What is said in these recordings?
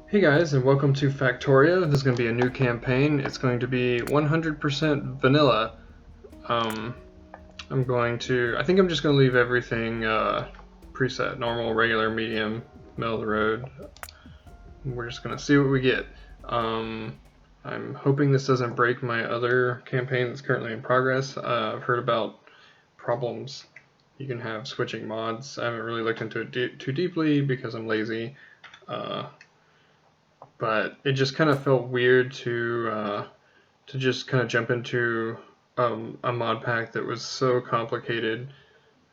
Hey guys, and welcome to Factorio. This is going to be a new campaign. It's going to be 100% vanilla. Um, I think I'm just going to leave everything preset, normal, regular, medium, middle of the road. We're just going to see what we get. I'm hoping this doesn't break my other campaign that's currently in progress. I've heard about problems you can have switching mods. I haven't really looked into it too deeply because I'm lazy. But it just kind of felt weird to just kind of jump into a mod pack that was so complicated.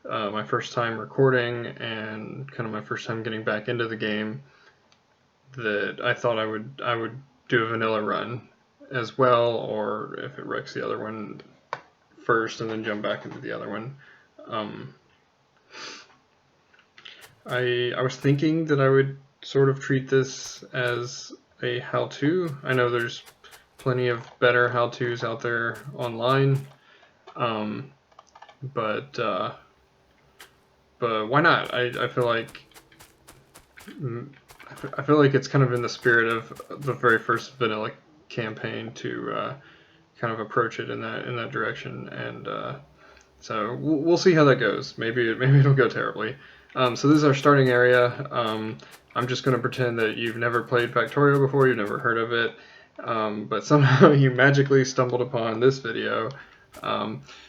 My first time recording and kind of my first time getting back into the game, that I thought I would do a vanilla run as well, or if it wrecks the other one first and then jump back into the other one. Um, I was thinking that I would sort of treat this as a how-to. I know there's plenty of better how-tos out there online, um, but why not? I feel like it's kind of in the spirit of the very first vanilla campaign to kind of approach it in that direction, and so we'll see how that goes. Maybe it'll go terribly. So this is our starting area. I'm just going to pretend that you've never played Factorio before, you've never heard of it, but somehow you magically stumbled upon this video.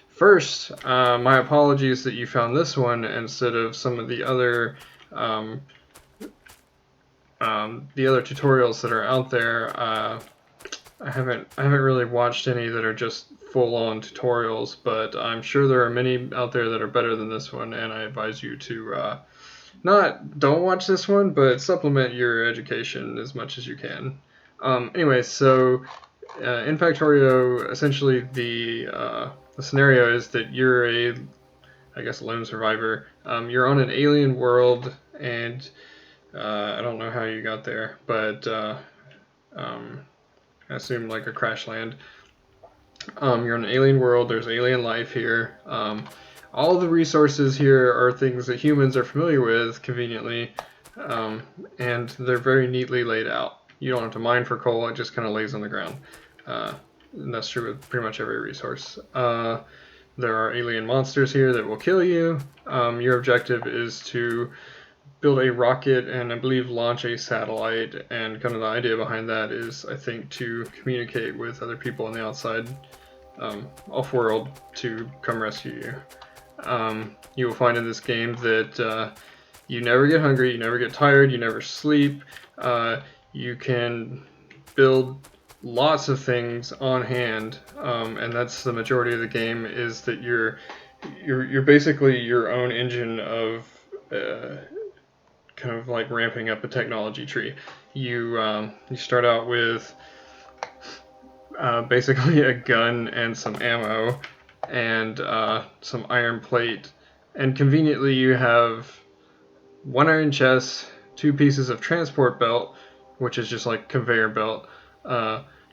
First, my apologies that you found this one instead of some of the other tutorials that are out there. I haven't really watched any that are just full-on tutorials, but I'm sure there are many out there that are better than this one, and I advise you to don't watch this one, but supplement your education as much as you can. Anyway, so in Factorio, essentially the scenario is that you're I guess, lone survivor. You're on an alien world, and I don't know how you got there, but I assume like a crash land. You're in an alien world. There's alien life here. All the resources here are things that humans are familiar with, conveniently, and they're very neatly laid out. You don't have to mine for coal; it just kind of lays on the ground. And that's true with pretty much every resource. There are alien monsters here that will kill you. Your objective is to build a rocket and I believe launch a satellite, and kind of the idea behind that is, I think, to communicate with other people on the outside off-world to come rescue you. You will find in this game that you never get hungry, you never get tired, you never sleep. You can build lots of things on hand, and that's the majority of the game, is that you're basically your own engine of kind of like ramping up a technology tree. You start out with basically a gun and some ammo and some iron plate, and conveniently you have one iron chest, 2 pieces of transport belt, which is just like conveyor belt,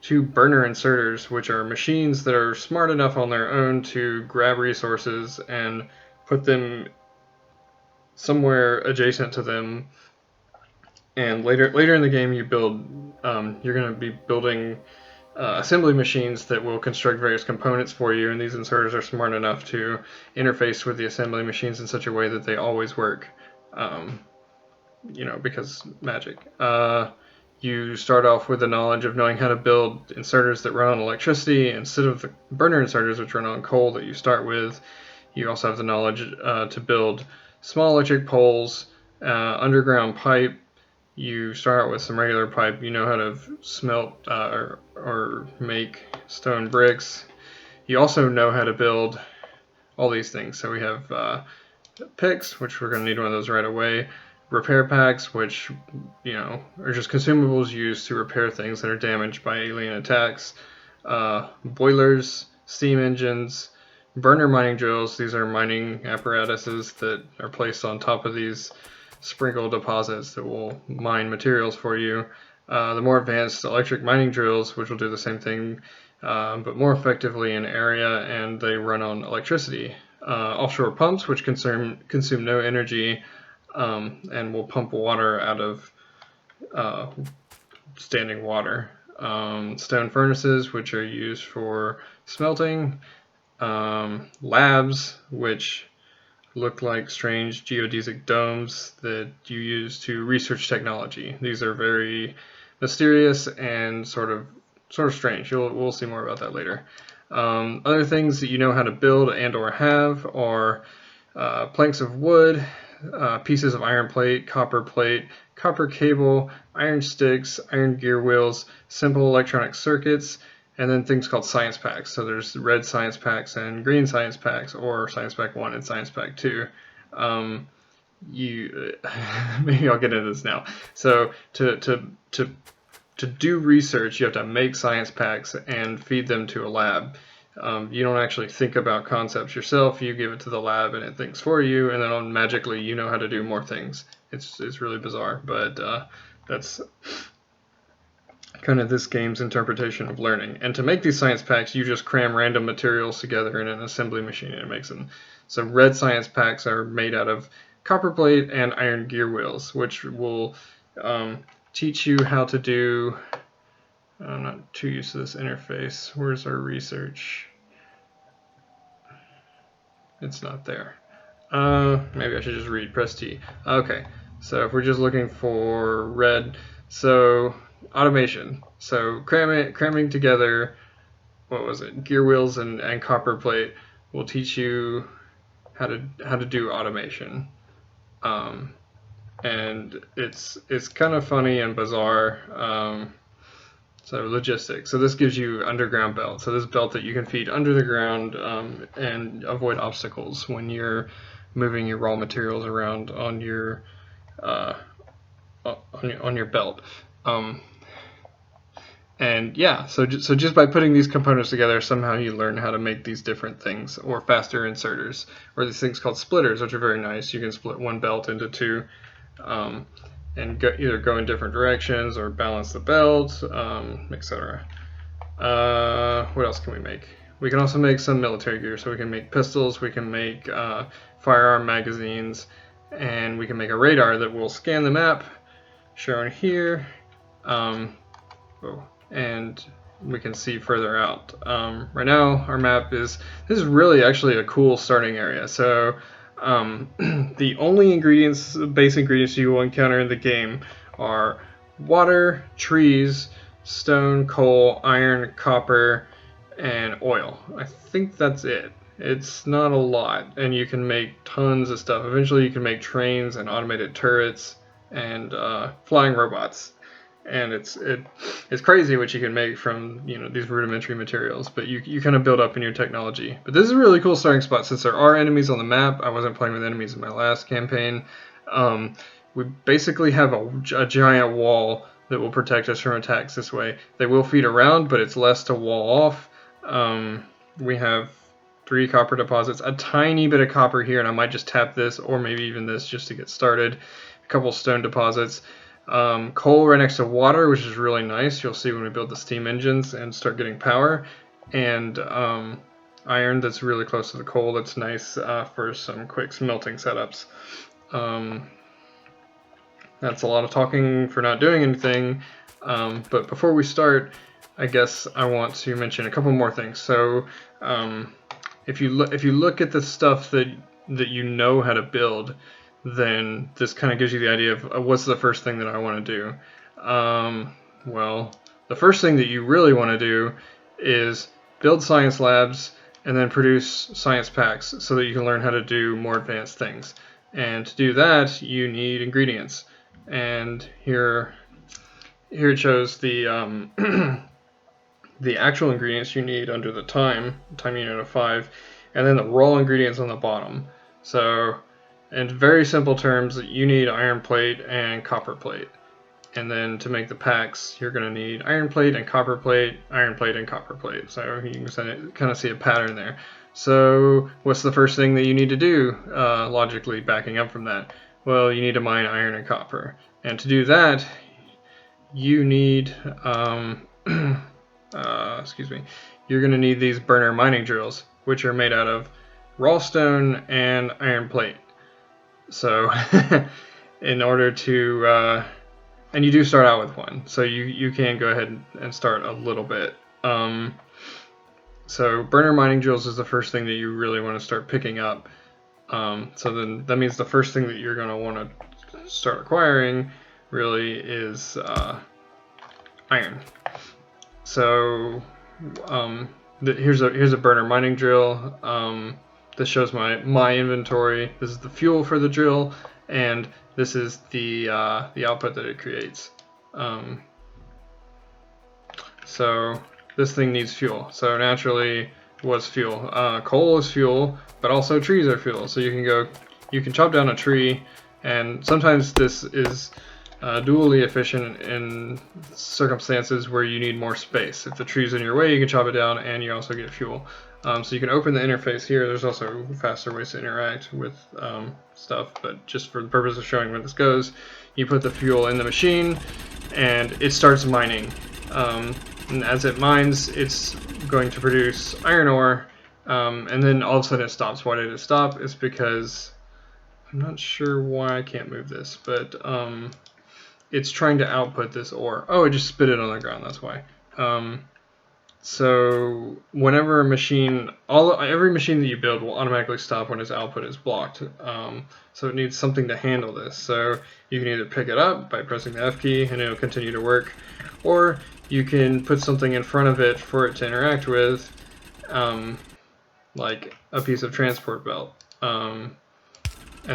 2 burner inserters, which are machines that are smart enough on their own to grab resources and put them somewhere adjacent to them. And later in the game, you're going to be building assembly machines that will construct various components for you, and these inserters are smart enough to interface with the assembly machines in such a way that they always work. Because magic. You start off with the knowledge of knowing how to build inserters that run on electricity instead of the burner inserters, which run on coal that you start with. You also have the knowledge to build small electric poles, underground pipe. You start out with some regular pipe. You know how to smelt or make stone bricks. You also know how to build all these things. So we have picks, which we're going to need one of those right away. Repair packs, which are just consumables used to repair things that are damaged by alien attacks. Boilers, steam engines, burner mining drills. These are mining apparatuses that are placed on top of these sprinkle deposits that will mine materials for you. The more advanced electric mining drills, which will do the same thing, but more effectively in area, and they run on electricity. Offshore pumps, which consume no energy, and will pump water out of standing water. Stone furnaces, which are used for smelting. Labs, which look like strange geodesic domes that you use to research technology. These are very mysterious and sort of strange. We'll see more about that later. Other things that you know how to build and or have are planks of wood, pieces of iron plate, copper cable, iron sticks, iron gear wheels, simple electronic circuits, and then things called science packs. So there's red science packs and green science packs, or science pack 1 and science pack 2. You maybe I'll get into this now. So to do research, you have to make science packs and feed them to a lab. You don't actually think about concepts yourself. You give it to the lab and it thinks for you, and then magically you know how to do more things. It's really bizarre, but that's kind of this game's interpretation of learning. And to make these science packs, you just cram random materials together in an assembly machine and it makes them. So red science packs are made out of copper plate and iron gear wheels, which will teach you how to do. I'm not too used to this interface. Where's our research? It's not there. Maybe I should just read. Press T. Okay, so if we're just looking for red, so automation. So cramming together, what was it? Gear wheels and copper plate will teach you how to do automation. And it's kind of funny and bizarre. So logistics. So this gives you underground belt. So this belt that you can feed under the ground and avoid obstacles when you're moving your raw materials around on your belt. And yeah, so just by putting these components together, somehow you learn how to make these different things, or faster inserters, or these things called splitters, which are very nice. You can split one belt into two. And either go in different directions or balance the belt, etc. What else can we make? We can also make some military gear. So we can make pistols, we can make firearm magazines, and we can make a radar that will scan the map, shown here, and we can see further out. Right now, our map this is really actually a cool starting area. So the only base ingredients you will encounter in the game are water, trees, stone, coal, iron, copper, and oil. I think that's it. It's not a lot, and you can make tons of stuff. Eventually you can make trains and automated turrets and flying robots. And it's crazy what you can make from these rudimentary materials, but you kind of build up in your technology. But this is a really cool starting spot since there are enemies on the map. I wasn't playing with enemies in my last campaign. We basically have a giant wall that will protect us from attacks this way. They will feed around, but it's less to wall off. We have 3 copper deposits, a tiny bit of copper here, and I might just tap this or maybe even this just to get started. A couple stone deposits. Coal right next to water, which is really nice. You'll see when we build the steam engines and start getting power. And iron that's really close to the coal. That's nice for some quick smelting setups. That's a lot of talking for not doing anything. But before we start, I guess I want to mention a couple more things. So if you look at the stuff that you know how to build, then this kind of gives you the idea of what's the first thing that I want to do. Well, the first thing that you really want to do is build science labs and then produce science packs so that you can learn how to do more advanced things. And to do that, you need ingredients. And here it shows the the actual ingredients you need under the time unit of 5, and then the raw ingredients on the bottom. So in very simple terms, you need iron plate and copper plate. And then to make the packs, you're going to need iron plate and copper plate, iron plate and copper plate. So you can kind of see a pattern there. So what's the first thing that you need to do, logically backing up from that? Well, you need to mine iron and copper. And to do that, you need, you're going to need these burner mining drills, which are made out of raw stone and iron plate. So in order to and you do start out with one, so you can go ahead and start a little bit. So burner mining drills is the first thing that you really want to start picking up. So then that means the first thing that you're going to want to start acquiring really is iron. So here's a burner mining drill. This shows my inventory. This is the fuel for the drill, and this is the output that it creates. So this thing needs fuel. So naturally, what's fuel? Coal is fuel, but also trees are fuel. So you can chop down a tree, and sometimes this is dually efficient in circumstances where you need more space. If the tree's in your way, you can chop it down, and you also get fuel. So you can open the interface here. There's also faster ways to interact with stuff, but just for the purpose of showing where this goes, you put the fuel in the machine, and it starts mining. And as it mines, it's going to produce iron ore, and then all of a sudden it stops. Why did it stop? It's because I'm not sure why I can't move this, but it's trying to output this ore. Oh, it just spit it on the ground. That's why. So whenever a machine, every machine that you build will automatically stop when its output is blocked. So it needs something to handle this. So you can either pick it up by pressing the F key and it'll continue to work, or you can put something in front of it for it to interact with, like a piece of transport belt. And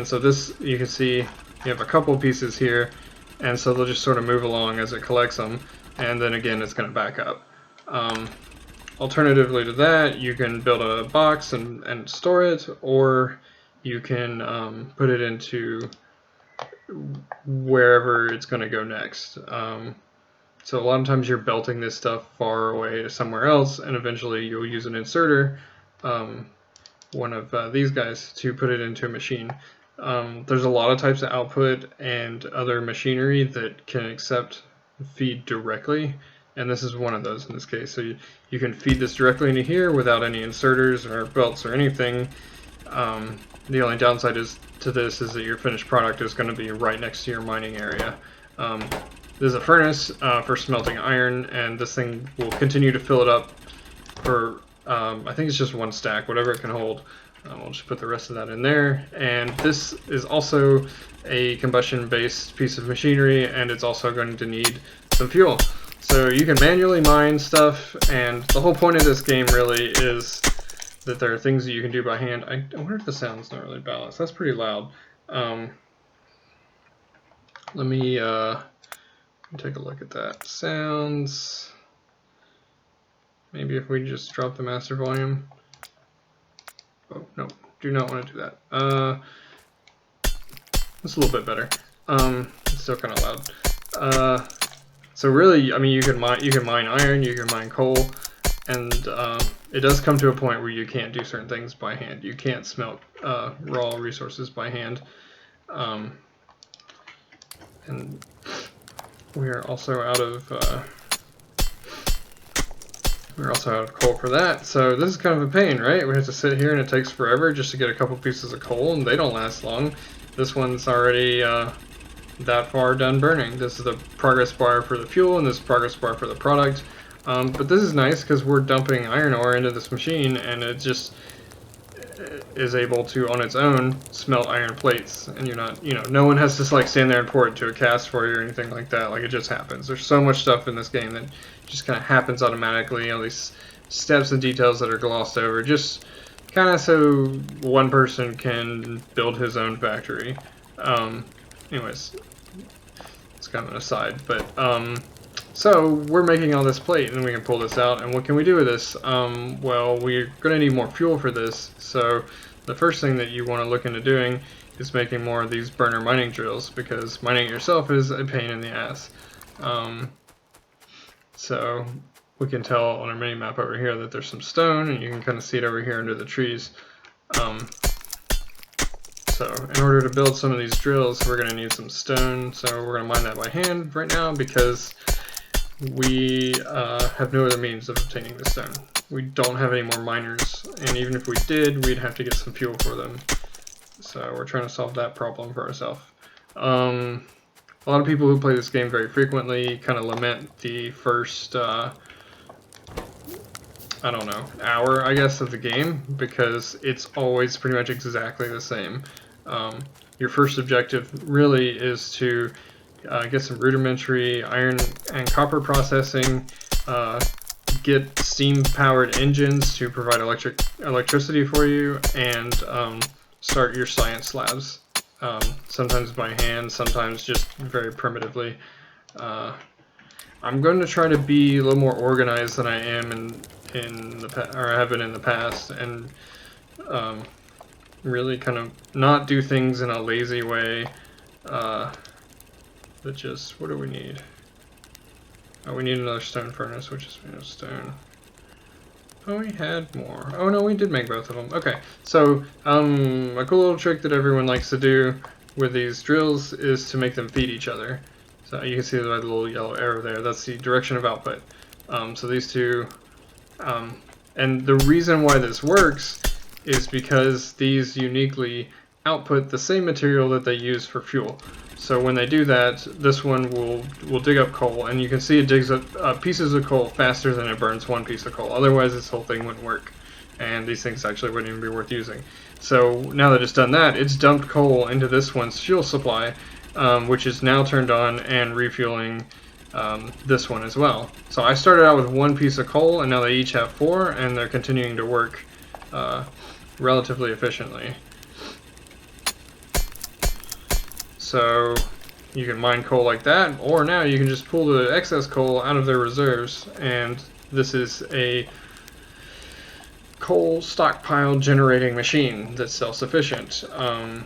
so this, you can see, you have a couple pieces here, and so they'll just sort of move along as it collects them, and then again it's going to back up. Alternatively to that, you can build a box and store it, or you can put it into wherever it's going to go next. So a lot of times you're belting this stuff far away to somewhere else, and eventually you'll use an inserter, one of these guys, to put it into a machine. There's a lot of types of output and other machinery that can accept feed directly, and this is one of those in this case. So you can feed this directly into here without any inserters or belts or anything. The only downside to this is that your finished product is going to be right next to your mining area. This is a furnace for smelting iron, and this thing will continue to fill it up for, I think it's just one stack, whatever it can hold. We'll just put the rest of that in there. And this is also a combustion-based piece of machinery, and it's also going to need some fuel. So you can manually mine stuff, and the whole point of this game really is that there are things that you can do by hand. I wonder if the sound's not really balanced. That's pretty loud. Let me take a look at that. Sounds. Maybe if we just drop the master volume. Oh, no, do not want to do that. It's a little bit better. It's still kind of loud. So really, I mean, you can mine iron, you can mine coal, and it does come to a point where you can't do certain things by hand. You can't smelt raw resources by hand. And we are also out of coal for that. So this is kind of a pain, right? We have to sit here and it takes forever just to get a couple pieces of coal, and they don't last long. This one's already that far done burning. This is the progress bar for the fuel, and this is progress bar for the product. But this is nice because we're dumping iron ore into this machine, and it just is able to, on its own, smelt iron plates. And you're not, no one has to like stand there and pour it to a cast for you or anything like that. Like, it just happens. There's so much stuff in this game that just kind of happens automatically. All these steps and details that are glossed over, just kind of so one person can build his own factory. Anyways, it's kind of an aside, but so we're making all this plate, and we can pull this out, and what can we do with this? Well, we're going to need more fuel for this, so the first thing that you want to look into doing is making more of these burner mining drills, because mining it yourself is a pain in the ass. So we can tell on our mini map over here that there's some stone, and you can kind of see it over here under the trees. So in order to build some of these drills, we're going to need some stone, so we're going to mine that by hand right now because we have no other means of obtaining the stone. We don't have any more miners, and even if we did, we'd have to get some fuel for them. So we're trying to solve that problem for ourselves. A lot of people who play this game very frequently kind of lament the first, I don't know, hour, I guess, of the game, because it's always pretty much exactly the same. Your first objective really is to get some rudimentary iron and copper processing, get steam-powered engines to provide electricity for you, and start your science labs. Sometimes by hand, sometimes just very primitively. I'm going to try to be a little more organized than I am or have been in the past, and really kind of not do things in a lazy way. But just, what do we need? Oh, we need another stone furnace, which is made of stone. Oh, we had more. Oh no, we did make both of them. Okay, so a cool little trick that everyone likes to do with these drills is to make them feed each other. So you can see the little yellow arrow there. That's the direction of output. So these two, and the reason why this works is because these uniquely output the same material that they use for fuel. So when they do that, this one will dig up coal, and you can see it digs up pieces of coal faster than it burns one piece of coal. Otherwise, this whole thing wouldn't work, and these things actually wouldn't even be worth using. So now that it's done that, it's dumped coal into this one's fuel supply, which is now turned on and refueling this one as well. So I started out with one piece of coal, and now they each have 4, and they're continuing to work relatively efficiently. So you can mine coal like that, or now you can just pull the excess coal out of their reserves, and this is a coal stockpile generating machine that's self-sufficient. And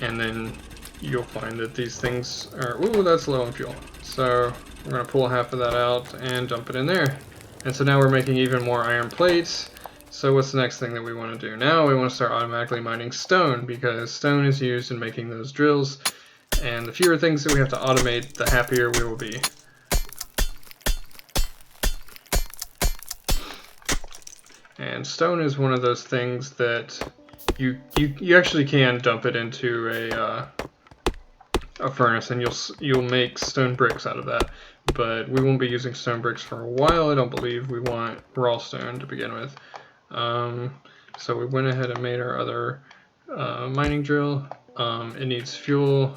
then you'll find that these things are, ooh, that's low on fuel. So we're going to pull half of that out and dump it in there. And so now we're making even more iron plates. So what's the next thing that we want to do? Now we want to start automatically mining stone, because stone is used in making those drills, and the fewer things that we have to automate, the happier we will be. And stone is one of those things that you actually can dump it into a furnace, and you'll make stone bricks out of that. But we won't be using stone bricks for a while. I don't believe we want raw stone to begin with. So we went ahead and made our other mining drill. It needs fuel.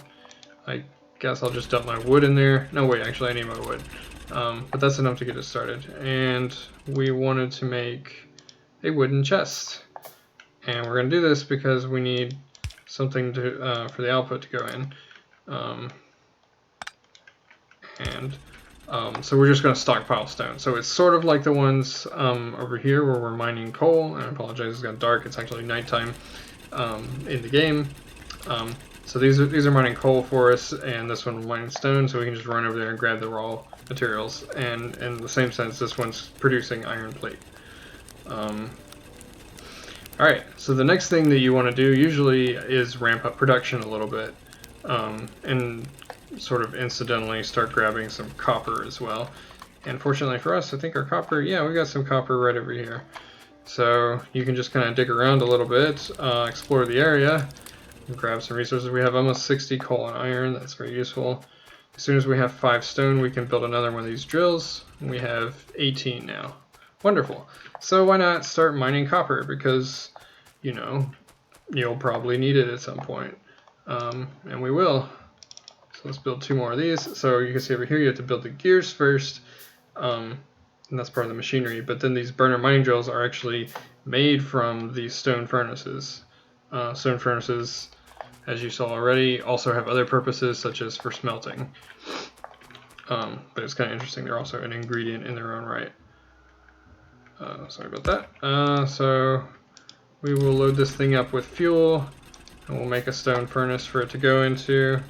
I guess I'll just dump my wood in there. No, wait, actually I need my wood. But that's enough to get it started. And we wanted to make a wooden chest. And we're going to do this because we need something to for the output to go in. So we're just going to stockpile stone. So it's sort of like the ones over here where we're mining coal. And I apologize, it's got dark. It's actually nighttime in the game. So these are mining coal for us, and this one we're mining stone. So we can just run over there and grab the raw materials. And in the same sense, this one's producing iron plate. Alright, so the next thing that you want to do usually is ramp up production a little bit. And sort of incidentally start grabbing some copper as well. And fortunately for us, I think our copper, yeah, we got some copper right over here. So you can just kind of dig around a little bit, explore the area, and grab some resources. We have almost 60 coal and iron. That's very useful. As soon as we have 5 stone, we can build another one of these drills. We have 18 now. Wonderful. So why not start mining copper? Because, you know, you'll probably need it at some point. And we will. So let's build 2 more of these. So you can see over here you have to build the gears first, and that's part of the machinery. But then these burner mining drills are actually made from these stone furnaces. Stone furnaces, as you saw already, also have other purposes such as for smelting. But it's kind of interesting, they're also an ingredient in their own right. Sorry about that. So we will load this thing up with fuel, and we'll make a stone furnace for it to go into.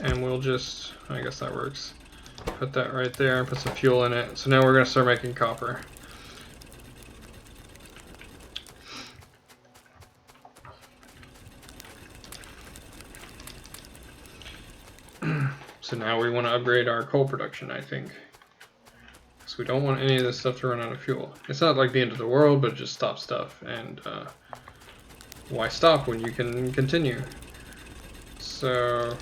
And we'll just, I guess that works, put that right there and put some fuel in it. So now we're going to start making copper. So now we want to upgrade our coal production, I think. So we don't want any of this stuff to run out of fuel. It's not like the end of the world, but it just stops stuff. And why stop when you can continue? So